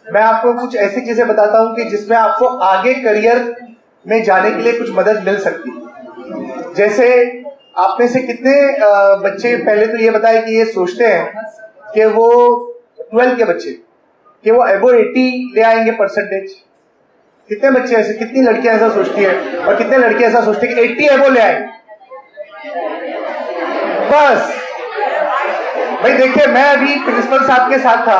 मैं आपको कुछ ऐसी चीजें बताता हूं कि जिसमें आपको आगे करियर में जाने के लिए कुछ मदद मिल सकती है। जैसे आप में से कितने बच्चे पहले तो ये बताए कि ये सोचते हैं कि वो 12 के बच्चे कि वो अबो 80 ले आएंगे परसेंटेज। कितने बच्चे ऐसे, कितनी लड़कियां ऐसा सोचती है और कितने लड़के ऐसा सोचते हैं कि 80 अबो ले आएंगे बस। भाई देखिए, मैं अभी प्रिंसिपल साहब के साथ था।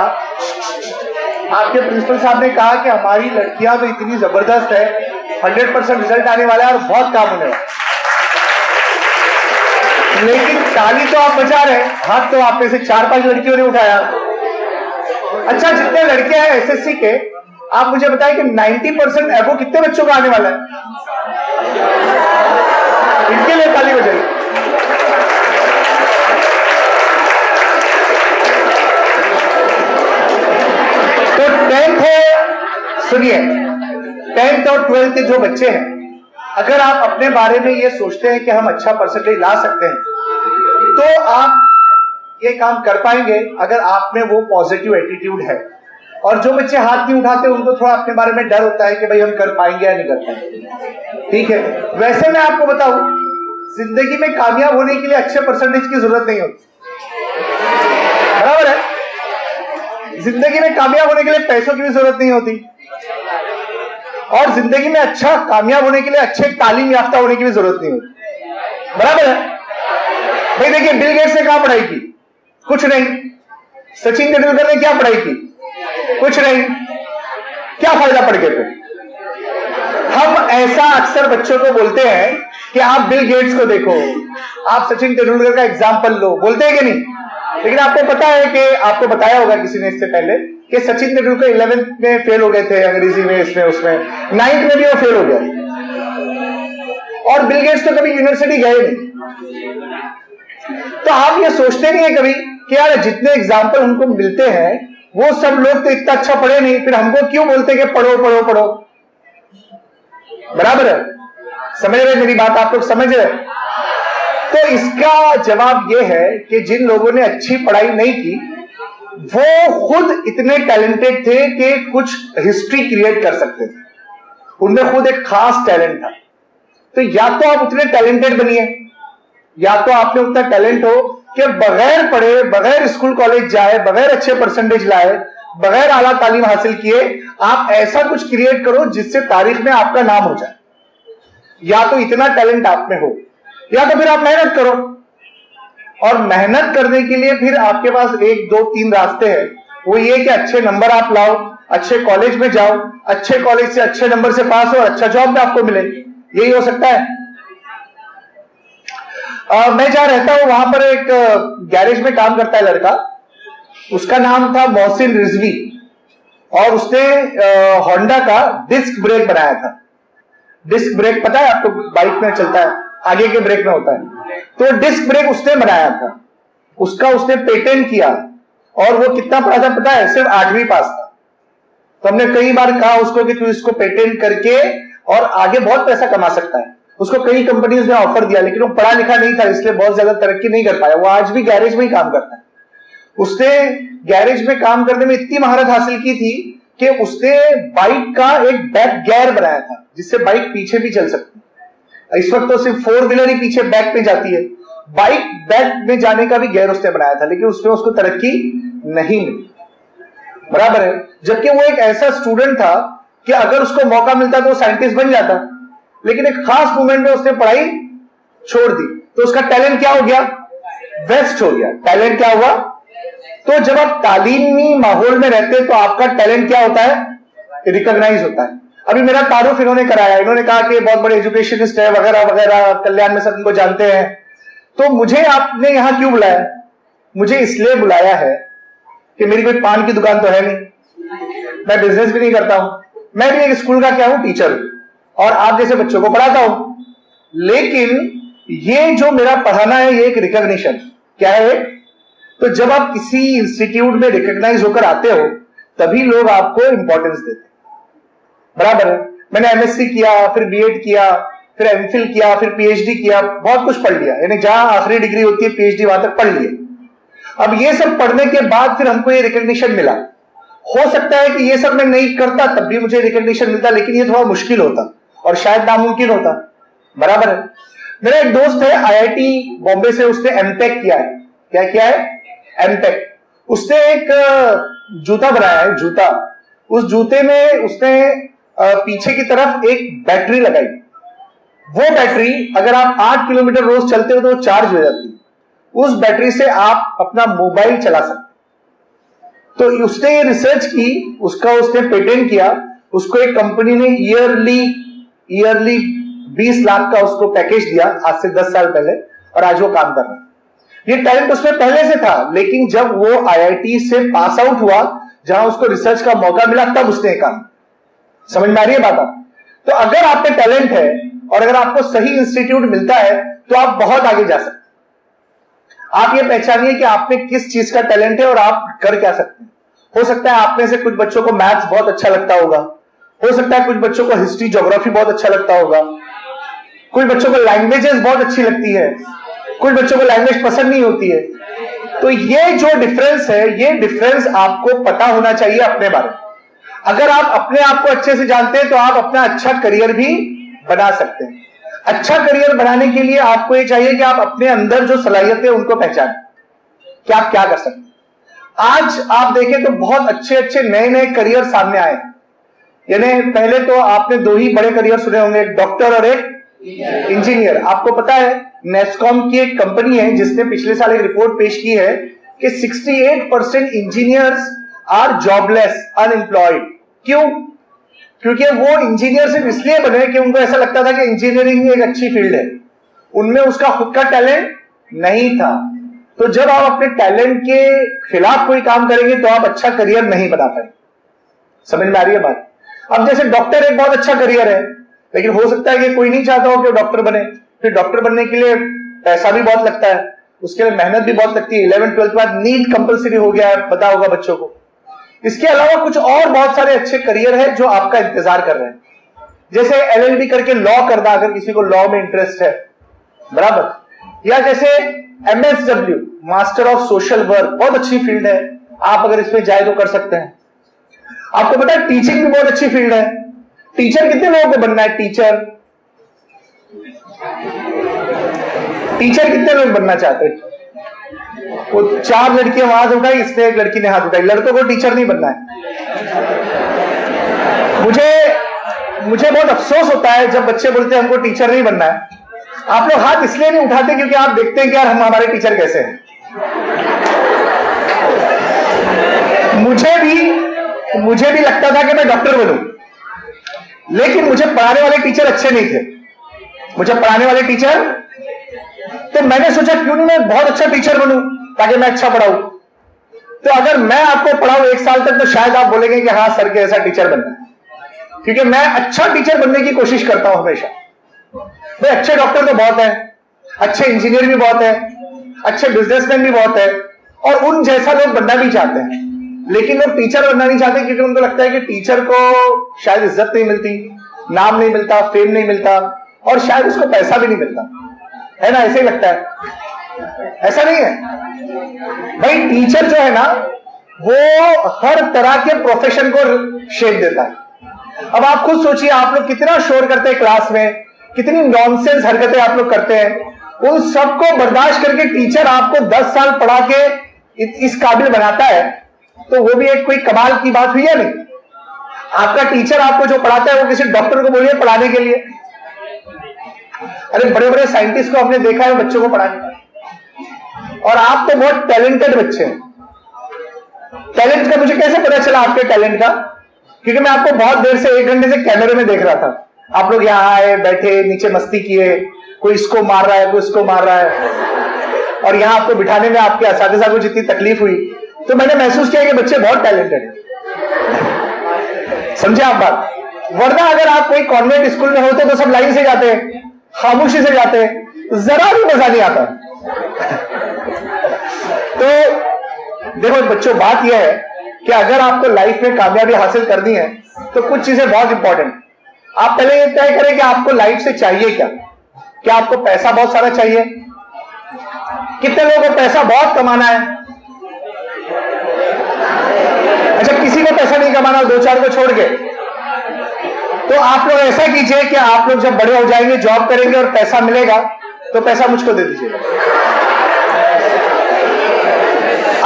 आपके प्रिंसिपल साहब ने कहा कि हमारी लड़कियां तो इतनी जबरदस्त है, 100% रिजल्ट आने वाला है और बहुत काम होने वाला है। लेकिन ताली तो आप बचा रहे, हाथ तो आप में से 4-5 लड़कियों ने उठाया। अच्छा, जितने लड़के हैं एसएससी के, आप मुझे बताएं कि 90% एबो कितने बच्चों का आने वाला है? इनके लिए ताली बजाइए। तो 10th है, सुनिए, 10th और 12th के जो बच्चे हैं, अगर आप अपने बारे में ये सोचते हैं कि हम अच्छा परसेंटेज ला सकते हैं, तो आप ये काम कर पाएंगे अगर आप में वो पॉजिटिव एटीट्यूड है। और जो बच्चे हाथ नहीं उठाते, उनको थोड़ा अपने बारे में डर होता है कि भाई हम कर पाएंगे या नहीं कर पाएंगे। ठीक है, वैसे मैं आपको बताऊं, जिंदगी में कामयाब होने के लिए अच्छे परसेंटेज की जरूरत नहीं होती, बराबर है? जिंदगी में कामयाब होने के लिए पैसों की भी जरूरत नहीं होती, और जिंदगी में अच्छा कामयाब होने के लिए अच्छे तालीम याफ्ता होने की भी जरूरत नहीं होती, बराबर है? भाई देखिए, बिल गेट्स ने कहां पढ़ाई की? कुछ नहीं। सचिन तेंदुलकर ने क्या पढ़ाई की? कुछ नहीं। क्या फायदा पढ़ के? हम ऐसा अक्सर बच्चों को बोलते हैं कि आप बिल गेट्स को देखो, आप सचिन तेंदुलकर का एग्जाम्पल लो, बोलते हैं कि नहीं? लेकिन आपको पता है कि आपको बताया होगा किसी ने इससे पहले कि सचिन तेंदुलकर 11th में फेल हो गए थे, अंग्रेजी में, इसमें उसमें, 9th में भी वो फेल हो गया। और बिल गेट्स तो कभी यूनिवर्सिटी गए नहीं। तो आप ये सोचते नहीं है कभी कि यार जितने एग्जाम्पल हमको मिलते हैं वो सब लोग तो इतना अच्छा पढ़े नहीं, फिर हमको क्यों बोलते कि पढ़ो पढ़ो पढ़ो? बराबर है? समझ रहे मेरी बात? आप लोग समझ रहे? तो इसका जवाब यह है कि जिन लोगों ने अच्छी पढ़ाई नहीं की, वो खुद इतने टैलेंटेड थे कि कुछ हिस्ट्री क्रिएट कर सकते थे, उनमें खुद एक खास टैलेंट था। तो या तो आप उतने टैलेंटेड बनिए, या तो आप में उतना टैलेंट हो कि बगैर पढ़े, बगैर स्कूल कॉलेज जाए, बगैर अच्छे परसेंटेज लाए, बगैर आला तालीम हासिल किए, आप ऐसा कुछ क्रिएट करो जिससे तारीख में आपका नाम हो जाए। या तो इतना टैलेंट आप में हो, या तो फिर आप मेहनत करो। और मेहनत करने के लिए फिर आपके पास 1, 2, 3 रास्ते हैं। वो ये कि अच्छे नंबर आप लाओ, अच्छे कॉलेज में जाओ, अच्छे कॉलेज से अच्छे नंबर से पास हो, अच्छा जॉब में आपको मिले, यही हो सकता है। मैं जहां रहता हूं वहां पर एक गैरेज में काम करता है लड़का, उसका नाम था मोहसिन रिजवी, और उसने होंडा का डिस्क ब्रेक बनाया था। डिस्क ब्रेक पता है आपको? बाइक में चलता है, आगे के ब्रेक में होता है। तो डिस्क ब्रेक उसने बनाया था, उसका उसने पेटेंट किया, और वो कितना पढ़ा था पता है? सिर्फ 8वीं पास था। तो हमने कई बार कहा उसको कि तू इसको पेटेंट करके और आगे बहुत पैसा कमा सकता है। उसको कई कंपनीज ने ऑफर दिया, लेकिन वो पढ़ा लिखा नहीं था, इसलिए बहुत ज्यादा तरक्की नहीं कर पाया। वो आज भी गैरेज में ही काम करता है। उसने गैरेज में काम करने में इतनी महारत हासिल की थी कि उसने बाइक का एक बैक गियर बनाया था, जिससे बाइक पीछे भी चल सकती है। इस वक्त तो सिर्फ 4 व्हीलर ही पीछे बैक पे जाती है, बाइक बैक में जाने का भी गियर उसने बनाया था, लेकिन उसमें उसको तरक्की नहीं मिली, बराबर है? जबकि वो एक ऐसा स्टूडेंट था कि अगर उसको मौका मिलता तो वो साइंटिस्ट बन जाता, लेकिन एक खास मोमेंट में उसने पढ़ाई छोड़ दी, तो उसका टैलेंट क्या हो गया? वेस्ट हो गया। टैलेंट क्या हुआ? तो जब आप तालीमी माहौल में रहते हैं तो आपका टैलेंट क्या होता है? रिकॉग्नाइज होता है। अभी मेरा तारुफ इन्होंने कराया, इन्होंने कहा कि बहुत बड़े एजुकेशनिस्ट है वगैरह वगैरह, कल्याण में सब इनको जानते हैं। तो मुझे आपने यहां क्यों बुलाया? मुझे इसलिए बुलाया है कि मेरी कोई पान की दुकान तो है नहीं, मैं बिजनेस भी नहीं करता हूं, मैं भी एक स्कूल का क्या हूं? टीचर हूं, और आप जैसे बच्चों को पढ़ाता हूं। लेकिन ये जो मेरा पढ़ाना है, ये एक रिकॉग्निशन क्या है? तो जब आप किसी इंस्टीट्यूट में रिकॉग्नाइज होकर आते हो, तभी लोग आपको इंपॉर्टेंस देते हैं, बराबर है? मैंने एमएससी किया, फिर बीएड किया, फिर एमफिल किया, फिर पीएचडी किया, बहुत कुछ पढ़ लिया, यानी जहां आखिरी डिग्री होती है पीएचडी वहां तक पढ़ लिया। अब ये सब पढ़ने के बाद फिर हमको ये रिकॉग्निशन मिला, हो सकता है कि ये सब मैं नहीं करता तब भी मुझे रिकॉग्निशन मिलता, लेकिन ये थोड़ा मुश्किल होता और शायद नामुमकिन होता। बराबर है। मेरा एक दोस्त है आईआईटी बॉम्बे से, उसने एमटेक किया है। क्या किया है? एमटेक। उसने एक जूता बनाया है, जूता। उस जूते में उसने पीछे की तरफ एक बैटरी लगाई। वो बैटरी अगर आप 8 किलोमीटर रोज चलते हो तो चार्ज हो जाती है। उस बैटरी से आप अपना मोबाइल चला सकते। तो उसने ये रिसर्च की, उसका उसने पेटेंट किया, उसको एक कंपनी ने ईयरली 20 लाख का उसको पैकेज दिया आज से 10 साल पहले, और आज वो काम कर रहा है। ये टैलेंट उसमें पहले से था, लेकिन जब वो आईआईटी से पास आउट हुआ, जहां उसको रिसर्च का मौका मिला, तब उसने काम। समझ में आ रही है बात? तो अगर आप में टैलेंट है और अगर आपको सही इंस्टीट्यूट मिलता है तो आप बहुत आगे जा सकते हैं। आप ये पहचानिए कि आप में किस चीज का टैलेंट है और आप कर क्या सकते हैं। हो सकता है आप में से कुछ बच्चों को मैथ्स बहुत अच्छा लगता होगा, हो सकता है कुछ बच्चों को हिस्ट्री ज्योग्राफी बहुत अच्छा लगता होगा, कुछ बच्चों को लैंग्वेजेस बहुत अच्छी लगती है, कुछ बच्चों को लैंग्वेज पसंद नहीं होती है। तो ये जो डिफरेंस है, ये डिफरेंस आपको पता होना चाहिए अपने बारे में। अगर आप अपने आप को अच्छे से जानते हैं तो आप अपना अच्छा करियर भी बना सकते हैं। अच्छा करियर बनाने के लिए आपको ये चाहिए कि आप अपने अंदर जो सलाहियत है उनको पहचानें कि आप क्या कर सकते हैं। आज आप देखें तो बहुत अच्छे अच्छे नए नए करियर सामने आए। यानी पहले तो आपने दो ही बड़े करियर सुने होंगे, एक डॉक्टर और एक इंजीनियर। आपको पता है नेस्कॉम की एक कंपनी है जिसने पिछले साल एक रिपोर्ट पेश की है कि 68% इंजीनियर्स आर जॉबलेस, अनएम्प्लॉयड। क्यों? क्योंकि वो इंजीनियर सिर्फ इसलिए बने कि उनको ऐसा लगता था कि इंजीनियरिंग एक अच्छी फील्ड है, उनमें उसका खुद का टैलेंट नहीं था। तो जब आप अपने टैलेंट के खिलाफ कोई काम करेंगे तो आप अच्छा करियर नहीं बना पाएंगे। समझ में आ रही है बात? अब जैसे डॉक्टर एक बहुत अच्छा करियर है, लेकिन हो सकता है कि कोई नहीं चाहता हो कि डॉक्टर बने। फिर डॉक्टर बनने के लिए पैसा भी बहुत लगता है, उसके लिए मेहनत भी बहुत लगती है। 11th-12th के बाद नीट कंपलसरी हो गया है, पता होगा बच्चों को। इसके अलावा कुछ और बहुत सारे अच्छे करियर है जो आपका इंतजार कर रहे हैं, जैसे एलएलबी करके लॉ करना, अगर किसी को लॉ में इंटरेस्ट है, बराबर। या जैसे MSW, master of social work, बहुत अच्छी फील्ड है, आप अगर इसमें जाए तो कर सकते हैं। आपको पता है टीचिंग भी बहुत अच्छी फील्ड है। टीचर कितने लोगों को बनना है? टीचर कितने लोग बनना चाहते हैं? वो 4 लड़कियां हाथ उठाई, इसने एक लड़की ने हाथ उठाई। लड़कों को टीचर नहीं बनना है। मुझे बहुत अफसोस होता है जब बच्चे बोलते हैं हमको टीचर नहीं बनना है। आप लोग हाथ इसलिए नहीं उठाते क्योंकि आप देखते हैं कि यार हमारे टीचर कैसे हैं। मुझे भी लगता था कि मैं डॉक्टर बनूं, लेकिन मुझे पढ़ाने वाले टीचर अच्छे नहीं थे। तो मैंने सोचा क्यों नहीं मैं बहुत अच्छा टीचर बनूं ताकि मैं अच्छा पढ़ाऊं। तो अगर मैं आपको पढ़ाऊं 1 साल तक तो शायद आप बोलेंगे कि हाँ सर के ऐसा टीचर बनना है, क्योंकि मैं अच्छा टीचर बनने की कोशिश करता हूं हमेशा। भाई अच्छे डॉक्टर तो बहुत है, अच्छे इंजीनियर भी बहुत है, अच्छे बिजनेसमैन भी बहुत है, और उन जैसा लोग बनना भी चाहते हैं, लेकिन लोग टीचर बनना नहीं चाहते क्योंकि उनको लगता है कि टीचर को शायद इज्जत नहीं मिलती, नाम नहीं मिलता, फेम नहीं मिलता, और शायद उसको पैसा भी नहीं मिलता है ना। ऐसे ही लगता है, ऐसा नहीं है भाई। टीचर जो है ना वो हर तरह के प्रोफेशन को शेप देता है। अब आप खुद सोचिए, आप लोग कितना शोर करते हैं क्लास में, कितनी नॉनसेंस हरकतें आप लोग करते हैं, उन सबको बर्दाश्त करके टीचर आपको 10 साल पढ़ा के इस काबिल बनाता है, तो वो भी एक कोई कमाल की बात हुई है नहीं। आपका टीचर आपको जो पढ़ाता है वो किसी डॉक्टर को बोलिए पढ़ाने के लिए। अरे बड़े बड़े साइंटिस्ट को हमने देखा है बच्चों को पढ़ाने का। और आप तो बहुत टैलेंटेड बच्चे हैं। टैलेंट का मुझे कैसे पता चला आपके टैलेंट का? क्योंकि मैं आपको बहुत देर से 1 घंटे से कैमरे में देख रहा था। आप लोग यहाँ आए, बैठे, नीचे मस्ती किए, कोई इसको मार रहा है, कोई इसको मार रहा है, और यहाँ आपको बिठाने में आपके असातिज़ा को जितनी तकलीफ हुई, तो मैंने महसूस किया कि बच्चे बहुत टैलेंटेड हैं। समझे आप बात? वरना अगर आप कोई कॉन्वेंट स्कूल में होते तो सब लाइन से जाते हैं, खामोशी से जाते हैं, जरा भी मजा नहीं आता। तो देखो बच्चों, बात यह है कि अगर आपको लाइफ में कामयाबी हासिल करनी है तो कुछ चीजें बहुत इंपॉर्टेंट। आप पहले ये तय करें कि आपको लाइफ से चाहिए क्या। क्या आपको पैसा बहुत सारा चाहिए? कितने लोगों को पैसा बहुत कमाना है? अच्छा, किसी को कमाना 2-4 को छोड़ के। तो आप लोग ऐसा कीजिए कि आप लोग जब बड़े हो जाएंगे, जॉब करेंगे और पैसा मिलेगा तो पैसा मुझको दे दीजिएगा।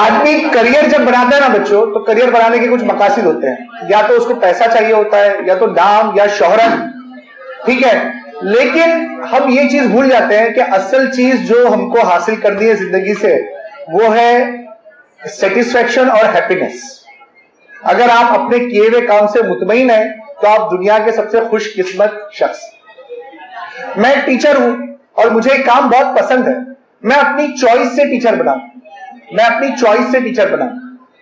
आदमी करियर जब बनाता है ना बच्चों, तो करियर बनाने के कुछ मकासद होते हैं। या तो उसको पैसा चाहिए होता है, या तो नाम या शोहरत, ठीक है। लेकिन हम ये चीज भूल जाते हैं कि असल चीज जो हमको हासिल करनी है जिंदगी से, वो है सेटिस्फैक्शन और हैप्पीनेस। अगर आप अपने किए हुए काम से मुतमईन हैं, तो आप दुनिया के सबसे खुशकिस्मत शख्स। मैं टीचर हूं और मुझे एक काम बहुत पसंद है। मैं अपनी चॉइस से टीचर बना,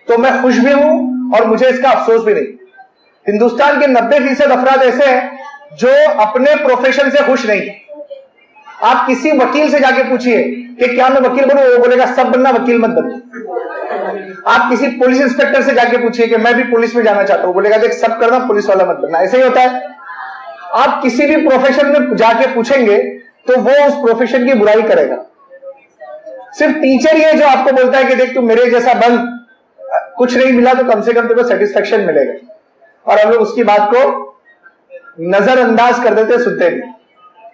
तो मैं खुश भी हूं और मुझे इसका अफसोस भी नहीं। हिंदुस्तान के 90% अफराद ऐसे हैं जो अपने प्रोफेशन से खुश नहीं। आप किसी वकील से जाके पूछिए कि क्या मैं वकील बनूं, वो बोलेगा सब बनना, वकील मत बनना। आप किसी पुलिस इंस्पेक्टर से जाके पूछिए कि मैं भी पुलिस में जाना चाहता हूं, बोलेगा देख सब करना, पुलिस वाला मत बनना। ऐसे ही होता है। आप किसी भी प्रोफेशन में जाके पूछेंगे तो वो उस प्रोफेशन की बुराई करेगा। सिर्फ टीचर ही है जो आपको बोलता है कि देख तू मेरे जैसा बन, कुछ नहीं मिला तो कम से कम तेरे को सेटिस्फेक्शन मिलेगा। और हम लोग उसकी बात को नजरअंदाज कर देते, सुनते नहीं।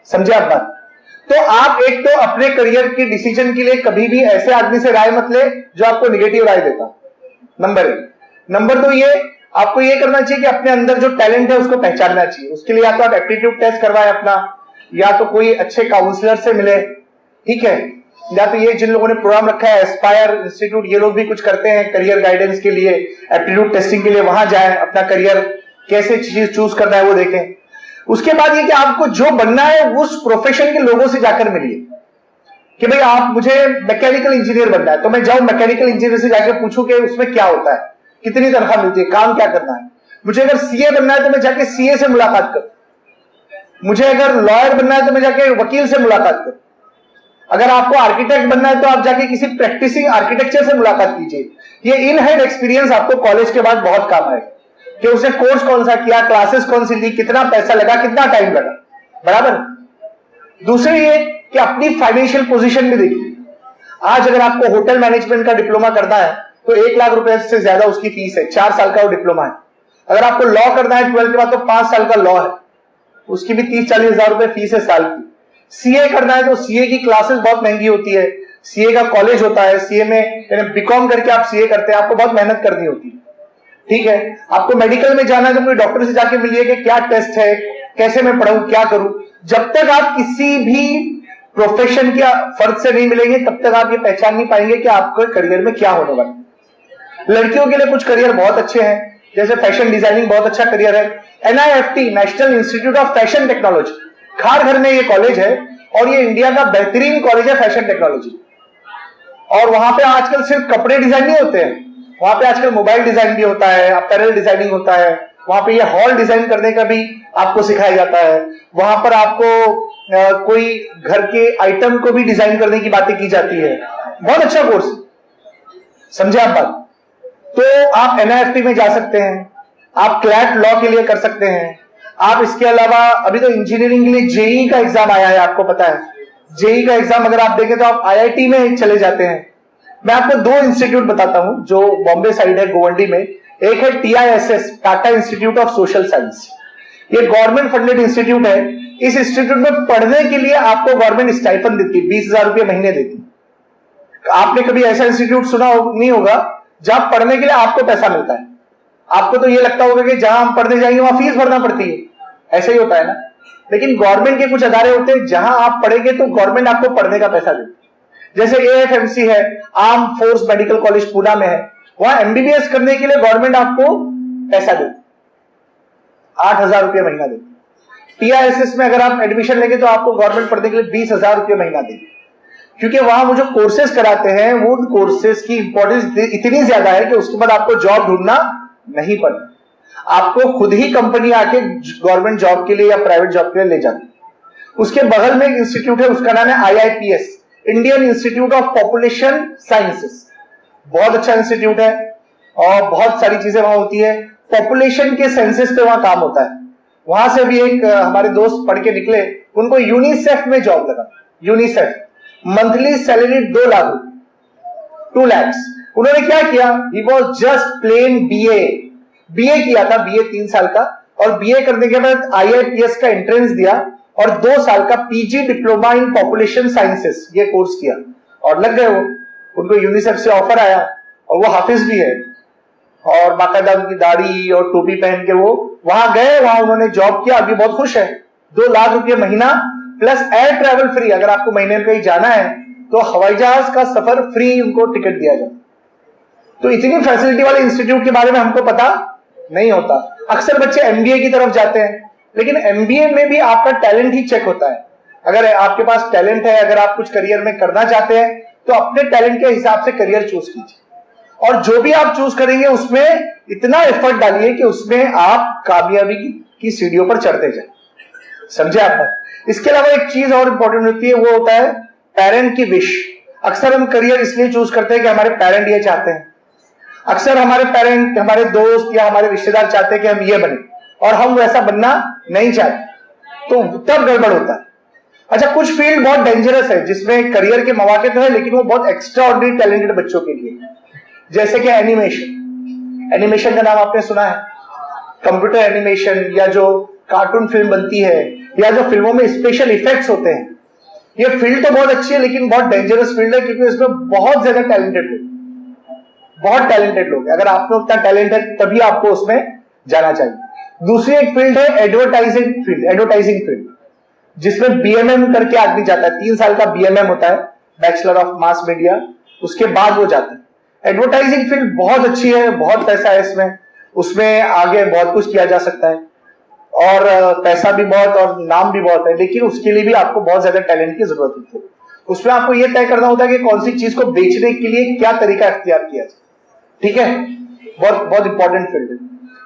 समझे आप बात? तो आप एक तो अपने करियर के डिसीजन के लिए कभी भी ऐसे आदमी से राय मत ले जो आपको निगेटिव राय देता, नंबर 1। नंबर 2 ये, आपको ये करना चाहिए कि अपने अंदर जो टैलेंट है उसको पहचानना चाहिए। उसके लिए या तो आप एप्टीट्यूड टेस्ट करवाए अपना, या तो कोई अच्छे काउंसलर से मिले, ठीक है। या तो ये जिन लोगों ने प्रोग्राम रखा है एस्पायर इंस्टीट्यूट, ये लोग भी कुछ करते हैं करियर गाइडेंस के लिए, एप्टीट्यूड टेस्टिंग के लिए, वहां जाए, अपना करियर कैसे चीज चूज करना है वो देखें। उसके बाद ये कि आपको जो बनना है उस प्रोफेशन के लोगों से जाकर मिलिए कि भाई आप, मुझे मैकेनिकल इंजीनियर बनना है, तो मैं जाऊं मैकेनिकल इंजीनियर से जाकर पूछूं कि उसमें क्या होता है, कितनी तनख्वाह मिलती है, काम क्या करना है। मुझे अगर सीए बनना है तो मैं जाके सीए से मुलाकात करूं। मुझे अगर लॉयर बनना है तो मैं जाके वकील से मुलाकात करूं। अगर आपको आर्किटेक्ट बनना है तो आप जाके किसी प्रैक्टिसिंग आर्किटेक्चर से मुलाकात कीजिए। ये इन हैंड एक्सपीरियंस आपको कॉलेज के बाद बहुत काम आएगा कि उसने कोर्स कौन सा किया, क्लासेस कौन सी ली, कितना पैसा लगा, कितना टाइम लगा, बराबर। दूसरी ये कि अपनी फाइनेंशियल पोजीशन भी देखिए। आज अगर आपको होटल मैनेजमेंट का डिप्लोमा करना है तो 1 लाख रुपए से ज्यादा उसकी फीस है, 4 साल का वो डिप्लोमा है। अगर आपको लॉ करना है 12th के बाद तो 5 साल का लॉ है, उसकी भी 30-40 हजार रुपए फीस है साल की। सीए करना है तो सीए की क्लासेस बहुत महंगी होती है, सीए का कॉलेज होता है, सीए में बीकॉम करके आप सीए करते हैं, आपको बहुत मेहनत करनी होती है, ठीक है। आपको मेडिकल में जाना है तो कोई डॉक्टर से जाके मिलिए कि क्या टेस्ट है, कैसे मैं पढ़ूं, क्या करूं। जब तक आप किसी भी प्रोफेशन के फर्द से नहीं मिलेंगे तब तक आप ये पहचान नहीं पाएंगे कि आपके करियर में क्या होने वाला है। लड़कियों के लिए कुछ करियर बहुत अच्छे हैं, जैसे फैशन डिजाइनिंग बहुत अच्छा करियर है। NIFT national institute of fashion technology, Kharghar में ये कॉलेज है और ये इंडिया का बेहतरीन कॉलेज है फैशन टेक्नोलॉजी। और वहां पे आजकल सिर्फ कपड़े डिजाइन नहीं होते हैं, वहां पे आजकल मोबाइल डिजाइन भी होता है, अपैरल डिजाइनिंग होता है। वहां पे ये हॉल डिजाइन करने का भी आपको सिखाया जाता है। वहां पर आपको कोई घर के आइटम को भी डिजाइन करने की बातें की जाती है। बहुत अच्छा कोर्स, समझे आप बात? तो आप NIFT में जा सकते हैं, आप क्लैट लॉ के लिए कर सकते हैं। आप इसके अलावा अभी तो इंजीनियरिंग के लिए जेई का एग्जाम आया है, आपको पता है। जेई का एग्जाम अगर आप देखें तो आप IIT में चले जाते हैं। मैं आपको 2 इंस्टीट्यूट बताता हूं जो बॉम्बे साइड है, गोवंडी में। एक है TISS, Tata institute of social science. ये गवर्नमेंट फंडेड इंस्टीट्यूट है। इस इंस्टीट्यूट में पढ़ने के लिए आपको गवर्नमेंट स्टाइपेंड देती है, 20,000 रुपये महीने देती। आपने कभी ऐसा इंस्टीट्यूट सुना नहीं होगा जहां पढ़ने के लिए आपको पैसा मिलता है। आपको तो ये लगता होगा कि जहां हम पढ़ने जाएंगे वहां फीस भरना पड़ती है, ऐसा ही होता है ना। लेकिन गवर्नमेंट के कुछ अदारे होते हैं जहां आप पढ़ेंगे तो गवर्नमेंट आपको पढ़ने का पैसा देती है। जैसे AFMC है, arm force medical college Poona में है, वहां MBBS करने के लिए गवर्नमेंट आपको पैसा देती, 8,000 रुपये महीना देती। TISS में अगर आप एडमिशन लेंगे तो आपको गवर्नमेंट पढ़ने के लिए 20,000 रुपये महीना देगी, क्योंकि वहां वो जो कोर्सेज कराते हैं वो कोर्सेज की इंपॉर्टेंस इतनी ज्यादा है कि उसके बाद आपको जॉब ढूंढना नहीं पड़ता। आपको खुद ही कंपनी आके गवर्नमेंट जॉब के लिए या प्राइवेट जॉब के लिए ले जाती। उसके बगल में एक इंस्टीट्यूट है, उसका नाम है IIPS, Indian institute of population sciences. बहुत अच्छा इंस्टीट्यूट है और बहुत सारी चीजें वहां होती है। पॉपुलेशन के सेंसस पे वहां काम होता है। वहां से भी एक हमारे दोस्त पढ़ के निकले, उनको यूनिसेफ में जॉब लगा। UNICEF, monthly salary 2 lakh, 2 lakhs। उन्होंने क्या किया, he was just plain BA, BA किया था, बीए 3 साल का, और बीए करने के बाद IIPS का एंट्रेंस दिया और 2 साल का PG diploma in population sciences ये कोर्स किया और लग गए वो। उनको यूनिसेफ से ऑफर आया और वो हाफिज भी है और बाकायदा उनकी दाढ़ी और टोपी पहन के वो वहां गए, वहां उन्होंने जॉब किया, अभी बहुत खुश है। 2 लाख रुपये महीना प्लस एयर ट्रैवल फ्री, अगर आपको महीने में कहीं जाना है तो हवाई जहाज का सफर फ्री उनको टिकट दिया जाए। तो इतनी फैसिलिटी वाले इंस्टीट्यूट के बारे में हमको पता नहीं होता। अक्सर बच्चे एमबीए की तरफ जाते हैं, लेकिन एमबीए में भी आपका टैलेंट ही चेक होता है। अगर आपके पास टैलेंट है, अगर आप कुछ करियर में करना चाहते हैं तो अपने टैलेंट के हिसाब से करियर चूज कीजिए और जो भी आप चूज करेंगे उसमें इतना एफर्ट डालिए कि उसमें आप कामयाबी की सीढ़ियों पर चढ़ते जाए। समझे आप? इसके अलावा एक चीज और इंपॉर्टेंट होती है, वो होता है पेरेंट की विश। अक्सर हम करियर इसलिए चूज करते हैं कि हमारे पेरेंट ये चाहते हैं। अक्सर हमारे पेरेंट, हमारे दोस्त या हमारे रिश्तेदार चाहते हैं कि हम ये बने और हम वैसा बनना नहीं चाहते, तो तब गड़बड़ होता है। अच्छा, कुछ फील्ड बहुत डेंजरस है जिसमें करियर के मौके तो है, लेकिन वो बहुत एक्स्ट्रा ऑर्डिनरी टैलेंटेड बच्चों के लिए, जैसे कि एनिमेशन। एनिमेशन का नाम आपने सुना है? कंप्यूटर एनिमेशन या जो कार्टून फिल्म बनती है या जो फिल्मों में स्पेशल इफेक्ट्स होते हैं, ये फील्ड तो बहुत अच्छी है लेकिन बहुत डेंजरस फील्ड है, क्योंकि इसमें बहुत ज्यादा टैलेंटेड लोग, बहुत टैलेंटेड लोग। अगर आप में उतना टैलेंट है तभी आपको उसमें जाना चाहिए। दूसरी एक फील्ड है एडवर्टाइजिंग फील्ड, जिसमें बीएमएम करके आदमी जाता है। 3 साल का बीएमएम होता है, बैचलर ऑफ मास मीडिया, उसके बाद वो जाते हैं। एडवर्टाइजिंग फील्ड बहुत अच्छी है, बहुत पैसा है इसमें, उसमें आगे बहुत कुछ किया जा सकता है और पैसा भी बहुत और नाम भी बहुत है, लेकिन उसके लिए भी आपको बहुत ज्यादा टैलेंट की जरूरत होती है। उसमें आपको यह तय करना होता है कि कौन सी चीज को बेचने के लिए क्या तरीका इख्तियार किया जाए। ठीक है, बहुत बहुत इंपॉर्टेंट फील्ड है।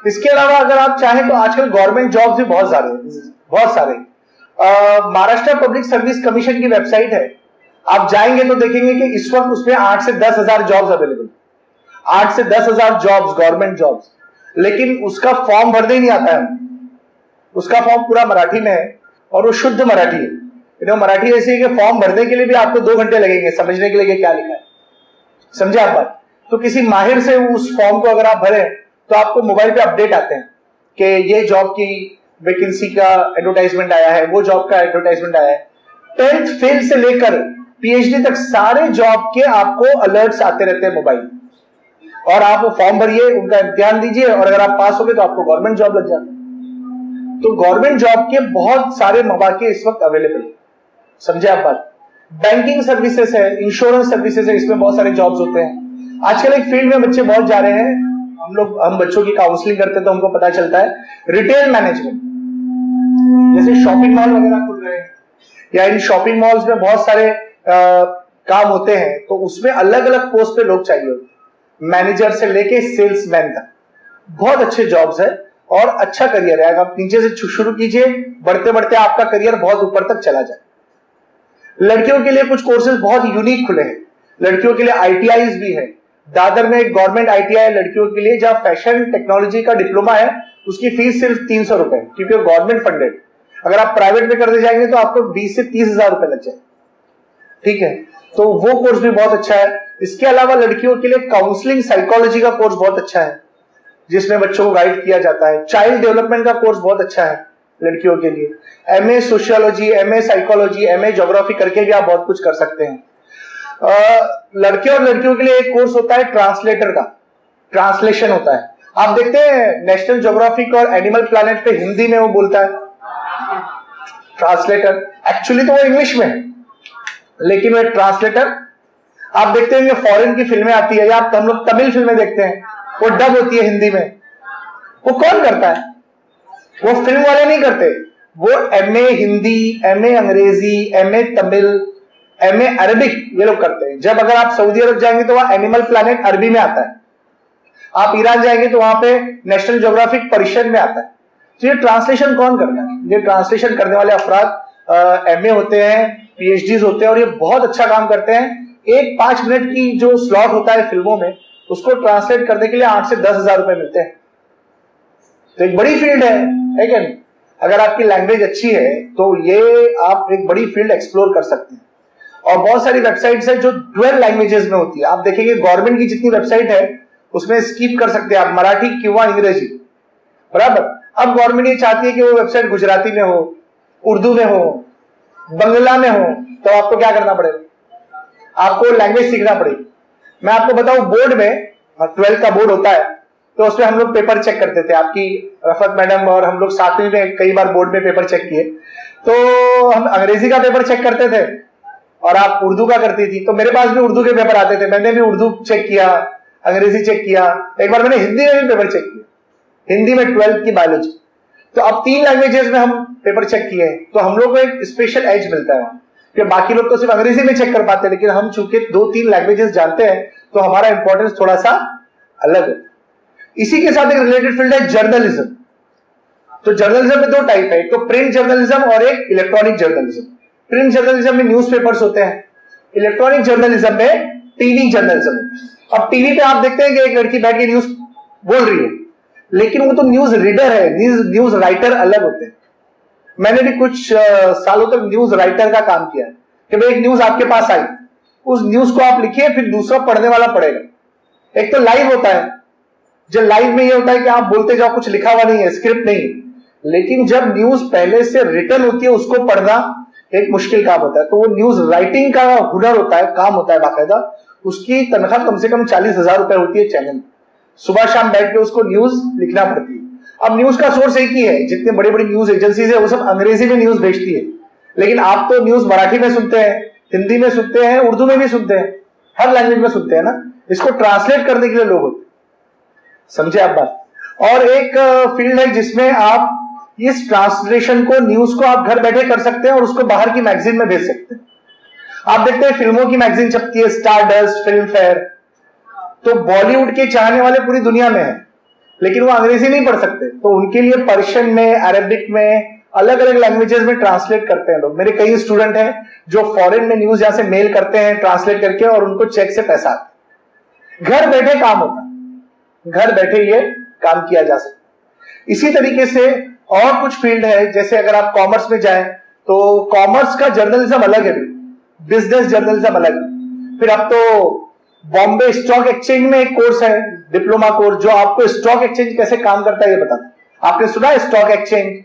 इसके अलावा अगर आप चाहें तो आजकल गवर्नमेंट जॉब्स भी बहुत सारे महाराष्ट्र पब्लिक सर्विस कमीशन की वेबसाइट है, आप जाएंगे तो देखेंगे कि इस वक्त उसमें 8 से 10 हजार जॉब्स अवेलेबल, 8 से 10 हजार जॉब्स, गवर्नमेंट जॉब्स। लेकिन उसका फॉर्म भरने ही नहीं आता है, उसका फॉर्म पूरा मराठी में है और वो शुद्ध मराठी है। मराठी ऐसी है कि फॉर्म भरने के लिए भी आपको 2 घंटे लगेंगे समझने के लिए क्या लिखा है। समझे आप बात? तो किसी माहिर से उस फॉर्म को अगर आप भरें तो आपको मोबाइल पे अपडेट आते हैं कि ये जॉब की वैकेंसी का एडवर्टाइजमेंट आया है, वो जॉब का एडवर्टाइजमेंट आया है। 10th फेल से लेकर पीएचडी तक सारे जॉब के आपको अलर्ट्स आते रहते हैं मोबाइल, और आप वो फॉर्म भरिए, उनका इम्तिहान दीजिए और अगर आप पास हो गए तो आपको गवर्नमेंट जॉब लग जाती है। तो गवर्नमेंट जॉब के बहुत सारे मौके इस वक्त अवेलेबल है। समझे आप बात? बैंकिंग सर्विसेज है, इंश्योरेंस सर्विसेज है, इसमें बहुत सारे जॉब्स होते हैं। आजकल एक फील्ड में बच्चे बहुत जा रहे हैं, हम बच्चों की काउंसलिंग करते हैं तो हमको पता चलता है, रिटेल मैनेजमेंट। जैसे शॉपिंग मॉल वगैरह खुल रहे हैं या इन शॉपिंग मॉल्स में बहुत सारे काम होते हैं, तो उसमें अलग अलग पोस्ट पे लोग चाहिए होते हैं, मैनेजर से लेके सेल्समैन तक। बहुत अच्छे जॉब्स है और अच्छा करियर है। अगर आप नीचे से शुरू कीजिए, बढ़ते बढ़ते आपका करियर बहुत ऊपर तक चला जाए। लड़कियों के लिए कुछ कोर्सेज बहुत यूनिक खुले हैं, लड़कियों के लिए आईटीआईज भी है। दादर में एक गवर्नमेंट आईटीआई है लड़कियों के लिए, जहां फैशन टेक्नोलॉजी का डिप्लोमा है, उसकी फीस सिर्फ 300 रुपए, क्योंकि वो गवर्नमेंट फंडेड। अगर आप प्राइवेट में करने जाएंगे तो आपको 20 से 30 हजार रुपए लग जाए। ठीक है, तो वो कोर्स भी बहुत अच्छा है। इसके अलावा लड़कियों के लिए काउंसलिंग साइकोलॉजी का कोर्स बहुत अच्छा है, जिसमें बच्चों को गाइड किया जाता है। चाइल्ड डेवलपमेंट का कोर्स बहुत अच्छा है लड़कियों के लिए। MA sociology, MA psychology, MA geography करके भी आप बहुत कुछ कर सकते हैं। लड़के और लड़कियों के लिए एक कोर्स होता है ट्रांसलेटर का, ट्रांसलेशन होता है। आप देखते हैं नेशनल ज्योग्राफिक और एनिमल प्लैनेट पे हिंदी में वो बोलता है ट्रांसलेटर, एक्चुअली तो वो इंग्लिश में है, लेकिन वो ट्रांसलेटर। आप देखते हैं फॉरेन की फिल्में आती है या हम लोग तमिल फिल्में देखते हैं, वो डब होती है हिंदी में, वो कौन करता है? वो फिल्म वाले नहीं करते, वो एमए हिंदी, एमए अंग्रेजी, एमए तमिल, एमए अरबिक ये लोग करते हैं। जब अगर आप सऊदी अरब जाएंगे तो वहां एनिमल प्लैनेट अरबी में आता है, आप ईरान जाएंगे तो वहां पे नेशनल ज्योग्राफिक पर्शियन में आता है। तो ये ट्रांसलेशन कौन करता है? ये ट्रांसलेशन करने वाले अफराद एमए होते हैं, पीएचडीज होते हैं, और ये बहुत अच्छा काम करते हैं। एक 5 मिनट की जो स्लॉट होता है फिल्मों में, उसको ट्रांसलेट करने के लिए 8 से 10 हजार रुपए मिलते हैं। तो एक बड़ी फील्ड है क्या नहीं? अगर आपकी लैंग्वेज अच्छी है तो ये आप एक बड़ी फील्ड एक्सप्लोर कर सकते हैं। और बहुत सारी वेबसाइट्स है जो डुअल लैंग्वेजेस में होती है। आप देखेंगे गवर्नमेंट की जितनी वेबसाइट है उसमें स्किप कर सकते हैं आप मराठी किंवा अंग्रेजी, बराबर। अब गवर्नमेंट ये चाहती है कि वो वेबसाइट गुजराती में हो, उर्दू में हो, बंगला में हो, तो आपको क्या करना पड़ेगा, आपको लैंग्वेज सीखना पड़ेगी। मैं आपको बताऊं, बोर्ड में 12th का बोर्ड होता है, तो उसमें हम लोग पेपर चेक करते थे, आपकी रफत मैडम और हम लोग साथ में कई बार बोर्ड में पेपर चेक किए। तो हम अंग्रेजी का पेपर चेक करते थे और आप उर्दू का करती थी, तो मेरे पास भी उर्दू के पेपर आते थे, मैंने भी उर्दू चेक किया, अंग्रेजी चेक किया, एक बार मैंने हिंदी में भी पेपर चेक किया, हिंदी में 12th की बायोलॉजी। तो अब 3 लैंग्वेजेस में हम पेपर चेक किए, तो हम लोग को एक स्पेशल एज मिलता है, कि बाकी लोग तो सिर्फ अंग्रेजी में चेक कर पाते हैं, लेकिन हम चूंकि 2-3 लैंग्वेजेस जानते हैं, तो हमारा इंपॉर्टेंस थोड़ा सा अलग है। इसी के साथ एक रिलेटेड फील्ड है जर्नलिज्म। तो जर्नलिज्म में 2 टाइप है, एक तो प्रिंट जर्नलिज्म और एक इलेक्ट्रॉनिक जर्नलिज्म। प्रिंट जर्नलिज्म में न्यूज़पेपर्स होते हैं, इलेक्ट्रॉनिक जर्नलिज्म में टीवी जर्नलिज्म। अब टीवी पे आप देखते हैं कि एक लड़की बैठ के न्यूज बोल रही है, लेकिन वो तो न्यूज रीडर है, न्यूज राइटर अलग होते हैं। मैंने भी कुछ सालों तक न्यूज राइटर का काम किया है, कि भाई एक न्यूज आपके पास आई, उस न्यूज को आप लिखिए, फिर दूसरा पढ़ने वाला पढ़ेगा। एक तो लाइव होता है, जब लाइव में ये होता है कि आप बोलते जाओ, कुछ लिखा हुआ नहीं है, स्क्रिप्ट नहीं है। लेकिन जब न्यूज पहले से रिटन होती है, उसको पढ़ना एक मुश्किल काम होता है। तो वो न्यूज राइटिंग का हुनर होता है, काम होता है बाकायदा, उसकी तनख्वाह कम से कम 40,000 रुपए होती है चैनल। सुबह शाम बैठ के उसको न्यूज लिखना पड़ती है। अब न्यूज का सोर्स एक ही है, जितने बड़ी बड़ी न्यूज एजेंसीज है वो सब अंग्रेजी में न्यूज भेजती है, लेकिन आप तो न्यूज मराठी में सुनते हैं, हिंदी में सुनते हैं, उर्दू में भी सुनते हैं, हर लैंग्वेज में सुनते हैं ना। इसको ट्रांसलेट करने के लिए लोग होते हैं, समझे आप बात। और एक फील्ड है जिसमें आप इस ट्रांसलेशन को, न्यूज को आप घर बैठे कर सकते हैं और उसको बाहर की मैगजीन में भेज सकते हैं। आप देखते हैं फिल्मों की मैगजीन छपती है, स्टारडस्ट, फिल्म फेयर, तो बॉलीवुड के चाहने वाले पूरी दुनिया में हैं, लेकिन वो अंग्रेजी नहीं पढ़ सकते, तो उनके लिए पर्शियन में, अरेबिक में, अलग अलग लैंग्वेजेस में ट्रांसलेट करते हैं लोग। मेरे कई स्टूडेंट हैं जो फॉरेन में न्यूज यहां से मेल करते हैं ट्रांसलेट करके, और उनको चेक से पैसा आता है। घर बैठे काम होता है, घर बैठे ये काम किया जा सकता है। इसी तरीके से और कुछ फील्ड है, जैसे अगर आप कॉमर्स में जाएं तो कॉमर्स का जर्नलिज्म अलग है, बिजनेस जर्नलिज्म अलग है। फिर अब तो बॉम्बे स्टॉक एक्सचेंज में एक कोर्स है, डिप्लोमा कोर्स, जो आपको स्टॉक एक्सचेंज कैसे काम करता है ये बताता है। आपने सुना है स्टॉक एक्सचेंज,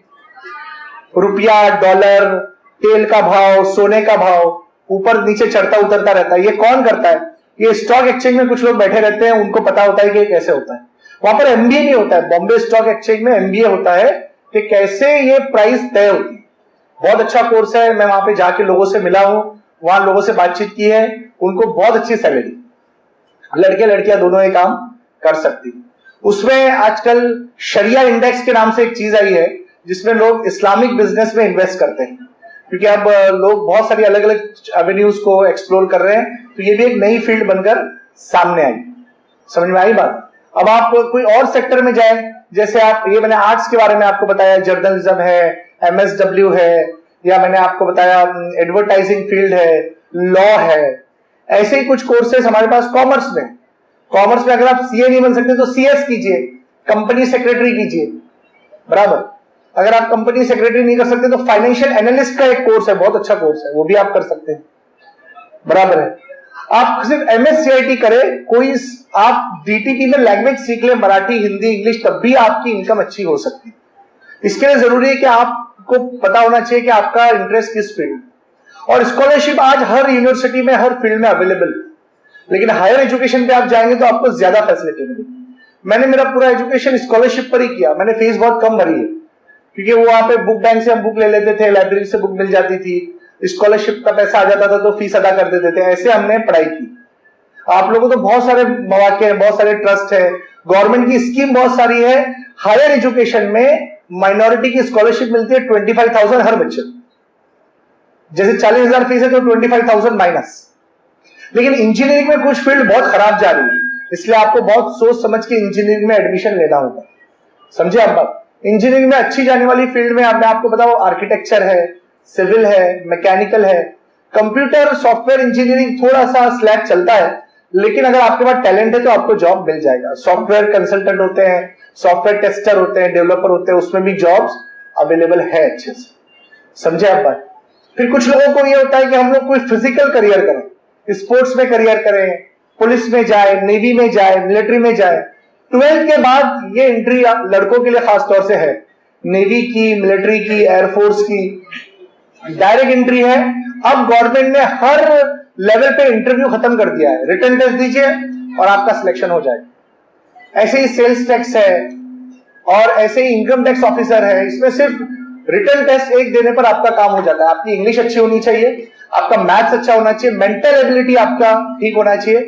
रुपया, डॉलर, तेल का भाव, सोने का भाव ऊपर नीचे चढ़ता उतरता रहता है, ये कौन करता है? ये स्टॉक एक्सचेंज में कुछ लोग बैठे रहते हैं, उनको पता होता है कि ये कैसे होता है। वहां पर एमबीए भी होता है, बॉम्बे स्टॉक एक्सचेंज में एमबीए होता है कि कैसे ये प्राइस तय होती है। बहुत अच्छा कोर्स है, मैं वहां पे जाके लोगों से मिला हूं, वहां लोगों से बातचीत की है, उनको बहुत अच्छी सैलरी, लड़के लड़कियां दोनों ये काम कर सकती। उसमें आजकल शरिया इंडेक्स के नाम से एक चीज आई है, जिसमें लोग इस्लामिक बिजनेस में इन्वेस्ट करते हैं, क्योंकि अब लोग बहुत सारी अलग अलग एवेन्यूज को एक्सप्लोर कर रहे हैं, तो ये भी एक नई फील्ड बनकर सामने आई। समझ में आई बात? अब आप कोई और सेक्टर में जाए, जैसे आप, ये मैंने आर्ट्स के बारे में आपको बताया, जर्नलिज्म है, एमएसडब्ल्यू है, या मैंने आपको बताया एडवर्टाइजिंग फील्ड है, लॉ है, ऐसे ही कुछ कोर्सेज हमारे पास कॉमर्स में। कॉमर्स में अगर आप सीए नहीं बन सकते तो सीएस कीजिए, कंपनी सेक्रेटरी कीजिए, बराबर। अगर आप कंपनी सेक्रेटरी नहीं कर सकते तो फाइनेंशियल एनालिस्ट का एक कोर्स है, बहुत अच्छा कोर्स है, वो भी आप कर सकते हैं, बराबर है। आप सिर्फ एमएससीआईटी करें, कोई आप डीटीपी में लैंग्वेज सीख ले, मराठी, हिंदी, इंग्लिश, तब भी आपकी इनकम अच्छी हो सकती है। इसके लिए जरूरी है कि आपको पता होना चाहिए कि आपका इंटरेस्ट किस फील्ड। और स्कॉलरशिप आज हर यूनिवर्सिटी में, हर फील्ड में अवेलेबल, लेकिन हायर एजुकेशन पे आप जाएंगे तो आपको ज्यादा फैसिलिटी मिलेगी। मैंने मेरा पूरा एजुकेशन स्कॉलरशिप पर ही किया, मैंने फीस बहुत कम भरी है, क्योंकि वो वहां पे बुक बैंक से हम बुक ले लेते थे, लाइब्रेरी से बुक मिल जाती थी, स्कॉलरशिप का पैसा आ जाता था तो फीस अदा कर देते थे, ऐसे हमने पढ़ाई की। आप लोगों को बहुत सारे मौके हैं, बहुत सारे ट्रस्ट है, गवर्नमेंट की स्कीम बहुत सारी है। हायर एजुकेशन में माइनॉरिटी की स्कॉलरशिप मिलती है 25,000 हर बच्चे, जैसे 40,000 फीस है तो 25,000 माइनस। लेकिन इंजीनियरिंग में कुछ फील्ड बहुत खराब जा रही है, इसलिए आपको बहुत सोच समझ के इंजीनियरिंग में एडमिशन लेना होगा, समझे आप बात। इंजीनियरिंग में अच्छी जाने वाली फील्ड में मैं आपको बताऊं, आर्किटेक्चर है, सिविल है, मैकेनिकल है, कंप्यूटर सॉफ्टवेयर इंजीनियरिंग थोड़ा सा स्लैक चलता है, लेकिन अगर आपके पास टैलेंट है तो आपको जॉब मिल जाएगा। सॉफ्टवेयर कंसल्टेंट होते हैं, सॉफ्टवेयर टेस्टर होते हैं, डेवलपर होते हैं, उसमें भी जॉब्स अवेलेबल है अच्छे से, समझे आप बात। फिर कुछ लोगों को ये होता है कि हम लोग कोई फिजिकल करियर करें, स्पोर्ट्स में करियर करें, पुलिस में जाए, नेवी में जाए, मिलिट्री में जाए। 12th के बाद ये एंट्री लड़कों के लिए खास तौर से है, नेवी की, मिलिट्री की, एयरफोर्स की डायरेक्ट एंट्री है। अब गवर्नमेंट ने हर लेवल पे इंटरव्यू खत्म कर दिया है, रिटन टेस्ट दीजिए और आपका सिलेक्शन हो जाएगा। ऐसे ही सेल्स टैक्स है और ऐसे ही इनकम टैक्स ऑफिसर है, इसमें सिर्फ रिटन टेस्ट एक देने पर आपका काम हो जाता है। आपकी इंग्लिश अच्छी होनी चाहिए, आपका मैथ्स अच्छा होना चाहिए, मेंटल एबिलिटी आपका ठीक होना चाहिए,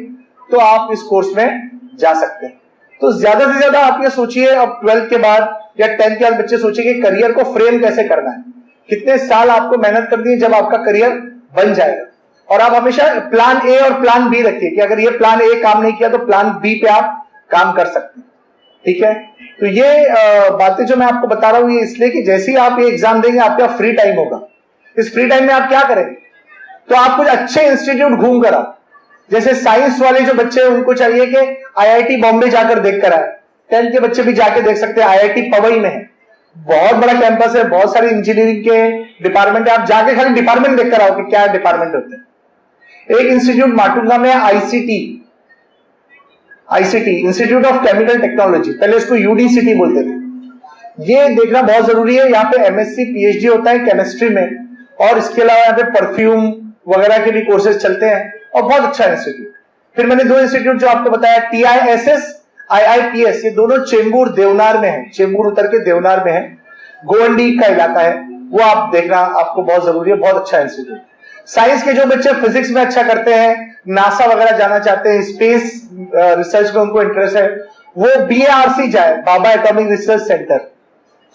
तो आप इस कोर्स में जा सकते हैं। तो ज्यादा से ज्यादा आप ये सोचिए, अब 12th के बाद या 10th के बाद बच्चे सोचिए कि करियर को फ्रेम कैसे करना है, कितने साल आपको मेहनत करनी है जब आपका करियर बन जाएगा। और आप हमेशा प्लान ए और प्लान बी रखिए कि अगर ये प्लान ए काम नहीं किया तो प्लान बी पे आप काम कर सकते हैं। ठीक है, तो ये बातें जो मैं आपको बता रहा हूं ये इसलिए कि जैसे ही आप ये एग्जाम देंगे आपका फ्री टाइम होगा, इस फ्री टाइम में आप क्या करें, तो आप कुछ अच्छे इंस्टीट्यूट घूम कर आओ। जैसे साइंस वाले जो बच्चे हैं उनको चाहिए कि आईआईटी बॉम्बे जाकर देख कर आए, 10th के बच्चे भी जाके देख सकते हैं। आईआईटी पवई में है, बहुत बड़ा कैंपस है, बहुत सारे इंजीनियरिंग के डिपार्टमेंट है, आप जाके खाली डिपार्टमेंट देखकर आओ कि क्या डिपार्टमेंट होते हैं। एक इंस्टीट्यूट माटुंगा में ICT institute of chemical technology, पहले इसको यूडीसीटी बोलते थे। ये देखना बहुत जरूरी है, यहाँ पे एमएससी पीएचडी होता है केमिस्ट्री में, और इसके अलावा यहाँ पे परफ्यूम वगैरह के भी कोर्सेज चलते हैं और बहुत अच्छा इंस्टीट्यूट। फिर मैंने 2 इंस्टीट्यूट जो आपको बताया, टीआईएसएस, आईआईपीएस, ये दोनों चेंबूर देवनार में है, चेंबूर उतर के देवनार में है, गोवंडी का इलाका है, वो आप देखना आपको बहुत जरूरी है, बहुत अच्छा इंस्टीट्यूट। साइंस के जो बच्चे फिजिक्स में अच्छा करते हैं, नासा वगैरह जाना चाहते हैं, स्पेस रिसर्च में उनको इंटरेस्ट है, वो बीएआरसी जाए, Bhabha atomic research centre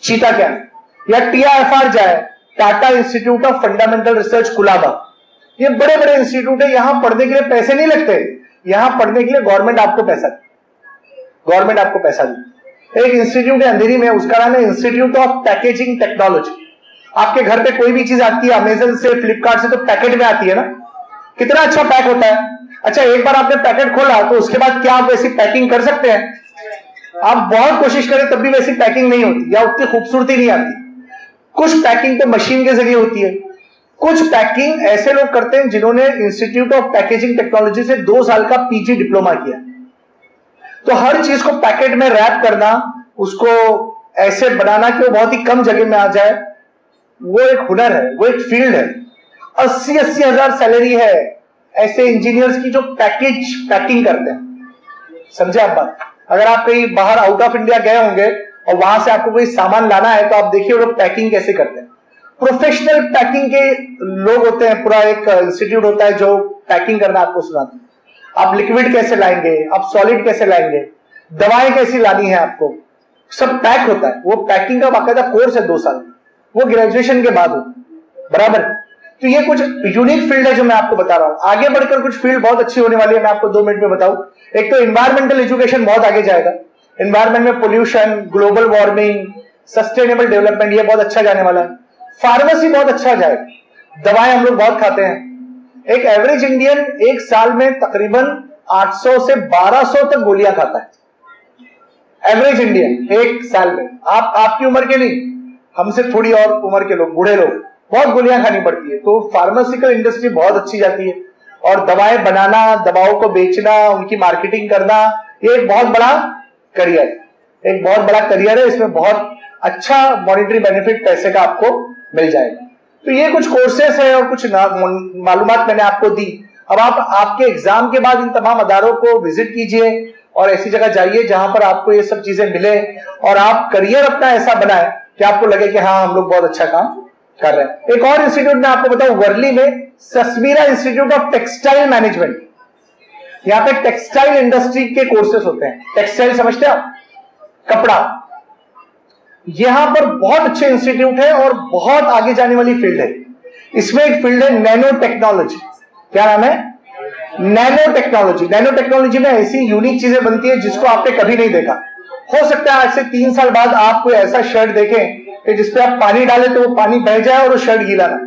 Cheeta camp, या टीआईएफआर जाए, Tata institute of fundamental research Colaba. ये बड़े बड़े इंस्टीट्यूट है, यहां पढ़ने के लिए पैसे नहीं लगते, यहां पढ़ने के लिए गवर्नमेंट आपको पैसा दे। एक इंस्टीट्यूट है अंधेरी में, उसका नाम है इंस्टीट्यूट ऑफ पैकेजिंग टेक्नोलॉजी। आपके घर पे कोई भी चीज आती है अमेजन से, फ्लिपकार्ट से, तो पैकेट में आती है ना, कितना अच्छा पैक होता है। अच्छा, एक बार आपने पैकेट खोला तो उसके बाद क्या आप वैसी पैकिंग कर सकते हैं? आप बहुत कोशिश करें तब भी वैसी पैकिंग नहीं होती या उतनी खूबसूरती नहीं आती। कुछ पैकिंग तो मशीन के जरिए होती है, कुछ पैकिंग ऐसे लोग करते हैं जिन्होंने इंस्टीट्यूट ऑफ पैकेजिंग टेक्नोलॉजी से 2 साल का पीजी डिप्लोमा किया। तो हर चीज को पैकेट में रैप करना, उसको ऐसे बनाना कि वो बहुत ही कम जगह में आ जाए, वो एक हुनर है, वो एक फील्ड है। 80-80 हजार सैलरी है ऐसे इंजीनियर्स की जो पैकिंग करते हैं। समझे आप बात? अगर आप कहीं बाहर आउट ऑफ इंडिया गए होंगे और वहां से आपको कोई सामान लाना है तो आप देखिए वो लोग पैकिंग कैसे करते हैं। प्रोफेशनल पैकिंग के लोग होते हैं, पूरा एक इंस्टीट्यूट होता है जो पैकिंग करना आपको सिखाते हैं। आप लिक्विड कैसे लाएंगे, आप सॉलिड कैसे लाएंगे, दवाएं कैसी लानी है, आपको सब पैक होता है। वो पैकिंग का बाकायदा कोर्स है 2 साल, वो ग्रेजुएशन के बाद होता है, बराबर। तो ये कुछ यूनिक फील्ड है जो मैं आपको बता रहा हूं। आगे बढ़कर कुछ फील्ड बहुत अच्छी होने वाली है, मैं आपको 2 मिनट में बताऊं। एक तो एनवायरमेंटल एजुकेशन बहुत आगे जाएगा, एनवायरमेंट में pollution, global warming, sustainable development, ये बहुत अच्छा जाने वाला है। फार्मेसी बहुत अच्छा जाएगा, दवाएं हम लोग बहुत खाते हैं। एक एवरेज इंडियन एक साल में तकरीबन 800 से 1200 तक गोलियां खाता है। एवरेज इंडियन एक साल में, आपकी उम्र के नहीं, हमसे थोड़ी और उम्र के लोग, बूढ़े लोग, बहुत गोलियां खानी पड़ती है। तो फार्मास्यूटिकल इंडस्ट्री बहुत अच्छी जाती है, और दवाएं बनाना, दवाओं को बेचना, उनकी मार्केटिंग करना, ये एक बहुत बड़ा करियर है, एक बहुत बड़ा करियर है। इसमें बहुत अच्छा मॉनेटरी बेनिफिट पैसे का आपको मिल जाएगा। तो ये कुछ कोर्सेस है और कुछ मालूमात मैंने आपको दी। अब आप आपके एग्जाम के बाद इन तमाम अदारों को विजिट कीजिए और ऐसी जगह जाइए जहां पर आपको ये सब चीजें मिले और आप करियर अपना ऐसा बनाए कि आपको लगे कि हाँ हम लोग बहुत अच्छा काम कर रहे हैं। एक और इंस्टीट्यूट में आपको बताऊं, वर्ली में सस्मीरा इंस्टीट्यूट ऑफ टेक्सटाइल मैनेजमेंट, यहां पे टेक्सटाइल इंडस्ट्री के कोर्सेस होते हैं। टेक्सटाइल समझते हैं आप, कपड़ा। यहां पर बहुत अच्छे इंस्टीट्यूट है और बहुत आगे जाने वाली फील्ड है। इसमें एक फील्ड है नैनो टेक्नोलॉजी। क्या नाम है? Nano technology. नैनो टेक्नोलॉजी में ऐसी यूनिक चीजें बनती है जिसको आपने कभी नहीं देखा। हो सकता है आज से 3 साल बाद आप कोई ऐसा शर्ट देखें कि जिसपे आप पानी डालें तो वो पानी बह जाए और वो शर्ट गीला ना।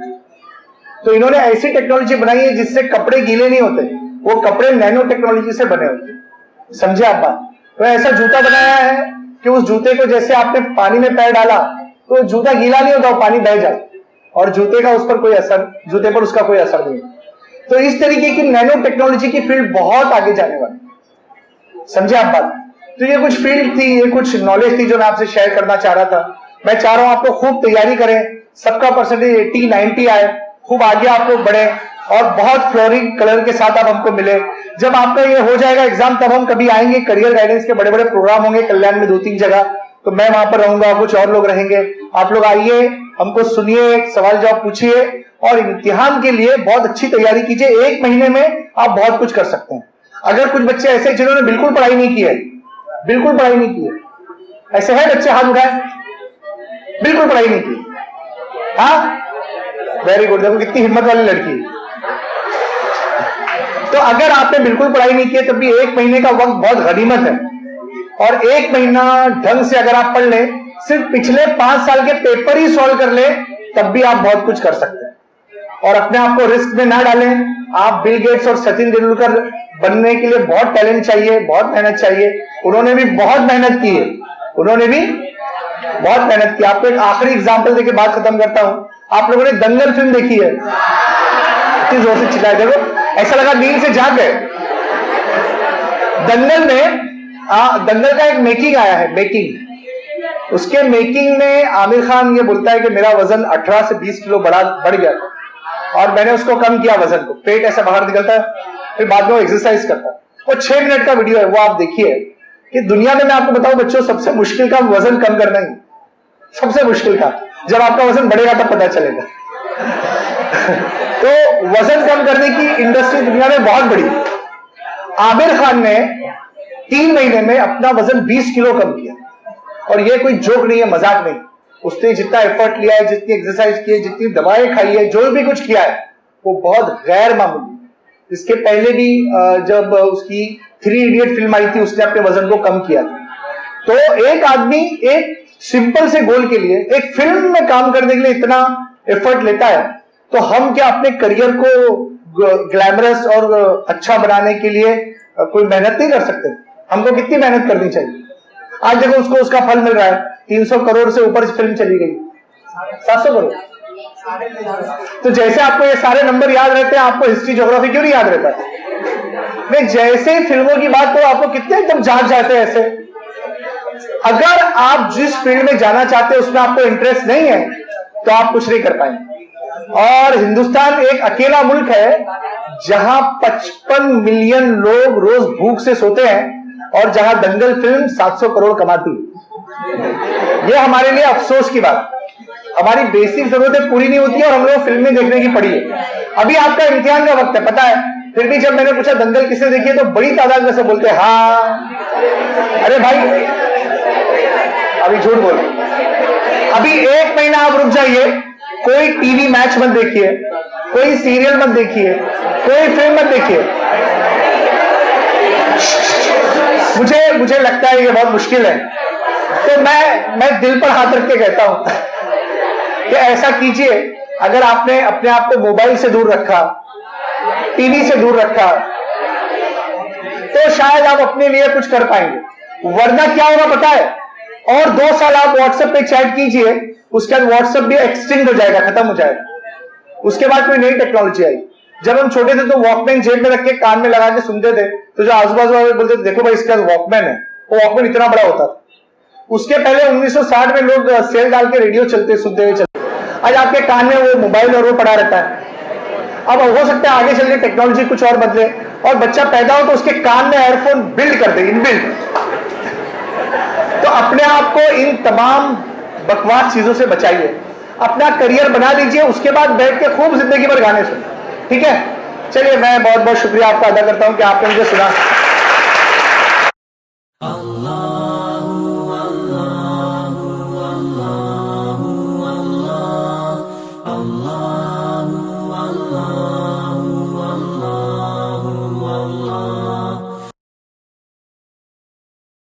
तो इन्होंने ऐसी टेक्नोलॉजी बनाई है जिससे कपड़े गीले नहीं होते, वो कपड़े नैनो टेक्नोलॉजी से बने होते हैं। समझे आप बात? तो ऐसा जूता बनाया है कि उस जूते को जैसे आपने पानी में पैर डाला तो जूता गीला नहीं होता, वो पानी बह जाए और जूते का उस पर कोई असर, जूते पर उसका कोई असर नहीं। तो इस तरीके की नैनो टेक्नोलॉजी की फील्ड बहुत आगे जाने वाली, समझे आप बात। तो ये कुछ फील्ड थी, ये कुछ नॉलेज थी जो मैं आपसे शेयर करना चाह रहा था। मैं चाह रहा हूं आप लोग खूब तैयारी करें, सबका परसेंटेज 80-90 आए, खूब आगे आप लोग बढ़े और बहुत फ्लोरिंग कलर के साथ आप हमको मिले। जब आपका ये हो जाएगा एग्जाम, तब हम कभी आएंगे, करियर गाइडेंस के बड़े बड़े प्रोग्राम होंगे कल्याण में 2-3 जगह, तो मैं वहां पर रहूंगा, कुछ और लोग रहेंगे। आप लोग आइए, हमको सुनिए, सवाल जवाब पूछिए और इम्तिहान के लिए बहुत अच्छी तैयारी कीजिए। 1 महीने में आप बहुत कुछ कर सकते हैं। अगर कुछ बच्चे ऐसे जिन्होंने बिल्कुल पढ़ाई नहीं की है, बिल्कुल पढ़ाई नहीं की है, ऐसे है बच्चे, हाथ उठाए, बिल्कुल पढ़ाई नहीं की, हाँ वेरी गुड, देखो कितनी हिम्मत वाली लड़की। तो अगर आपने बिल्कुल पढ़ाई नहीं की है तब भी 1 महीने का वक्त बहुत गनीमत है, और 1 महीना ढंग से अगर आप पढ़ लें, सिर्फ पिछले 5 साल के पेपर ही सॉल्व कर ले, तब भी आप बहुत कुछ कर सकते हैं। और अपने आप को रिस्क में ना डालें। आप बिल गेट्स और सचिन तेंदुलकर बनने के लिए बहुत टैलेंट चाहिए, बहुत मेहनत चाहिए। उन्होंने भी बहुत मेहनत की है, उन्होंने भी बहुत मेहनत की। आपको एक आखिरी एग्जांपल देके बात खत्म करता हूं। आप लोगों ने दंगल फिल्म देखी है? इतनी जोर से चिल्लाए, देखो ऐसा लगा नींद से जाग गए। दंगल में दंगल का एक मेकिंग आया है, मेकिंग। उसके मेकिंग में आमिर खान ये बोलता है कि मेरा वजन 18 से 20 किलो बढ़ गया और मैंने उसको कम किया वजन को। पेट ऐसा बाहर निकलता है, फिर बाद में वो एक्सरसाइज करता है। वो 6 मिनट का वीडियो है, वो आप देखिए। कि दुनिया में मैं आपको बताऊं बच्चों, सबसे मुश्किल काम वजन कम करना ही, सबसे मुश्किल काम। जब आपका वजन बढ़ेगा तब पता चलेगा। तो वजन कम करने की इंडस्ट्री दुनिया में बहुत बड़ी। आमिर खान ने 3 महीने में अपना वजन 20 किलो कम किया, और ये कोई जोक नहीं है, मजाक नहीं। उसने जितना एफर्ट लिया है, जितनी एक्सरसाइज की है, जितनी दवाएं खाई है, जो भी कुछ किया है, वो बहुत गैर मामूली। इसके पहले भी जब उसकी 3 इडियट फिल्म आई थी, उसने अपने वजन को कम किया था। तो एक आदमी एक सिंपल से गोल के लिए, एक फिल्म में काम करने के लिए इतना एफर्ट लेता है, तो हम क्या अपने करियर को ग्लैमरस और अच्छा बनाने के लिए कोई मेहनत नहीं कर सकते? हमको कितनी मेहनत करनी चाहिए। आज देखो उसको उसका फल मिल रहा है। 300 करोड़ से ऊपर फिल्म चली गई, 700 करोड़। तो जैसे आपको ये सारे नंबर याद रहते हैं, आपको हिस्ट्री ज्योग्राफी क्यों नहीं याद रहता है? मैं जैसे ही फिल्मों की बात करो, आपको कितने एकदम जाग जाते हैं ऐसे। अगर आप जिस फील्ड में जाना चाहते हैं उसमें आपको इंटरेस्ट नहीं है, तो आप कुछ नहीं कर पाएंगे। और हिंदुस्तान एक अकेला मुल्क है जहां 55 मिलियन लोग रोज भूख से सोते हैं, और जहां दंगल फिल्म 700 करोड़ कमाती है। यह हमारे लिए अफसोस की बात। हमारी बेसिक जरूरतें पूरी नहीं होती है और हम लोग फिल्में देखने की पड़ी है। अभी आपका इम्तिहान का वक्त है, पता है, फिर भी जब मैंने पूछा दंगल किसने देखी है, तो बड़ी तादाद में से बोलते हैं हाँ। अरे भाई अभी झूठ बोल, अभी 1 महीना आप रुक जाइए, कोई टीवी मैच मत देखिए, कोई सीरियल मत देखिए, कोई फिल्म मत देखिए। मुझे लगता है ये बहुत मुश्किल है, तो मैं दिल पर हाथ रख के कहता हूं कि ऐसा कीजिए। अगर आपने अपने आप को मोबाइल से दूर रखा, टीवी से दूर रखा, तो शायद आप अपने लिए कुछ कर पाएंगे। वरना क्या होगा पता है? और 2 साल आप व्हाट्सएप पे चैट कीजिए, उसके बाद व्हाट्सएप भी एक्सटिंक्ट हो जाएगा, खत्म हो जाएगा। उसके बाद कोई नई टेक्नोलॉजी आई। जब हम छोटे थे तो वॉकमैन जेब में रख के कान में लगा के सुनते थे, तो जो आजू बाजू वाले बोलते थे देखो भाई इसका वॉकमैन है, वो वॉकमैन इतना बड़ा होता था। उसके पहले 1960 में लोग सेल डाल के रेडियो चलते सुनते हुए चलते। आज आपके कान में वो मोबाइल और वो पड़ा रहता है। अब हो सकता है आगे चल के टेक्नोलॉजी कुछ और बदले, और बच्चा पैदा हो तो उसके कान में एयरफोन बिल्ड कर दे, इनबिल्ट। तो अपने आप को इन तमाम बकवास चीजों से बचाइए, अपना करियर बना लीजिए, उसके बाद बैठ के खूब जिंदगी भर गाने सुनिए। ठीक है, चलिए मैं बहुत बहुत शुक्रिया आपका अदा करता हूं कि आपने मुझे सुना।